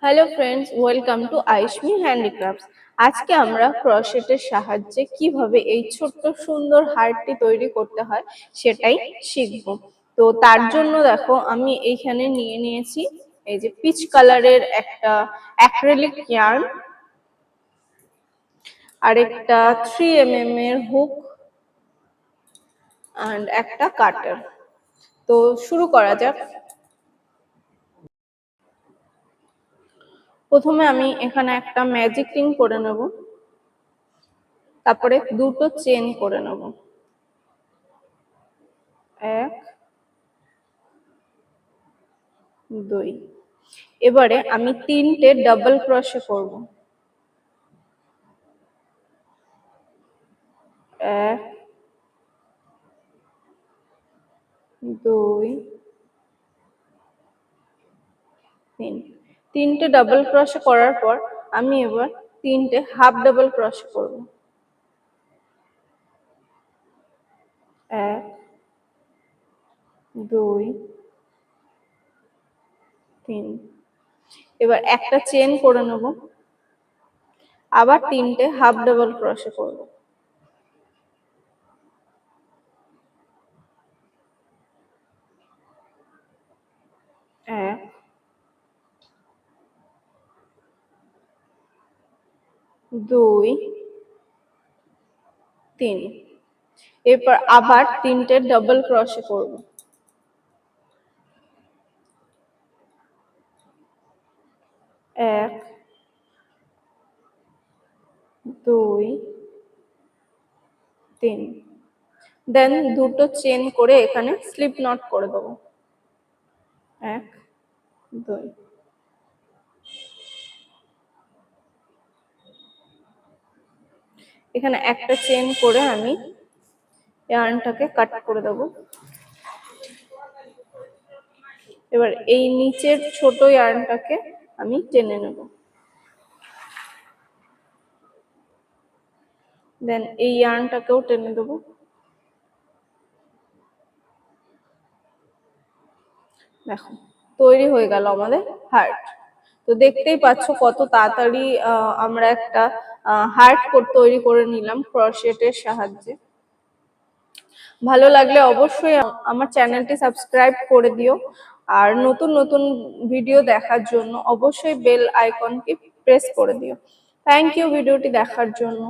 Hello friends, welcome to Aishmi handicrafts. আজকে আমরা ক্রোশেটের সাহায্যে কিভাবে এই ছোট্ট সুন্দর হার্টটি তৈরি করতে হয় সেটাই শিখব। তো তার জন্য দেখো আমি এইখানে নিয়ে নিয়েছি এই যে পিচ কালারের একটা অ্যাক্রিলিক ইয়ার্ন, আরেকটা 3 mm এর হুক আর একটা কাটার। তো শুরু করা যাক। প্রথমে আমি এখানে একটা ম্যাজিক রিং করে নেব, তারপরে দুটো চেন করে নেব, এক দুই। এবারে আমি তিনটে ডাবল ক্রোশে করব, এক দুই তিন। তিনটে ডাবল ক্রোশে করার পর আমি এবার তিনটে হাফ ডাবল ক্রোশে করব, এক দুই তিন। এবার একটা চেন করে নেব, আবার তিনটে হাফ ডাবল ক্রোশে করব, এক দুই তিন। এরপর আবার তিনটে ডাবল ক্রোশে করব, এক দুই তিন। দেন দুটো চেন করে এখানে স্লিপ নট করে দেবো, এক দুই। এখানে একটা চেন করে আমি ইয়ার্নটাকে কাট করে দেবো। এবার এই নিচের ছোট ইয়ার্নটাকে আমি টেনে নেব, দেন এই ইয়ার্নটাকেও টেনে দেবো। দেখো তৈরি হয়ে গেল আমাদের হার্ট। তো দেখতেই পাচ্ছ কত তাড়াতাড়ি আমরা একটা হার্ট তৈরি করে নিলাম ক্রোশেটের সাহায্যে। ভালো লাগলে অবশ্যই আমার চ্যানেলটি সাবস্ক্রাইব করে দিও, আর নতুন নতুন ভিডিও দেখার জন্য অবশ্যই বেল আইকনটি প্রেস করে দিও। থ্যাংক ইউ ভিডিওটি দেখার জন্য।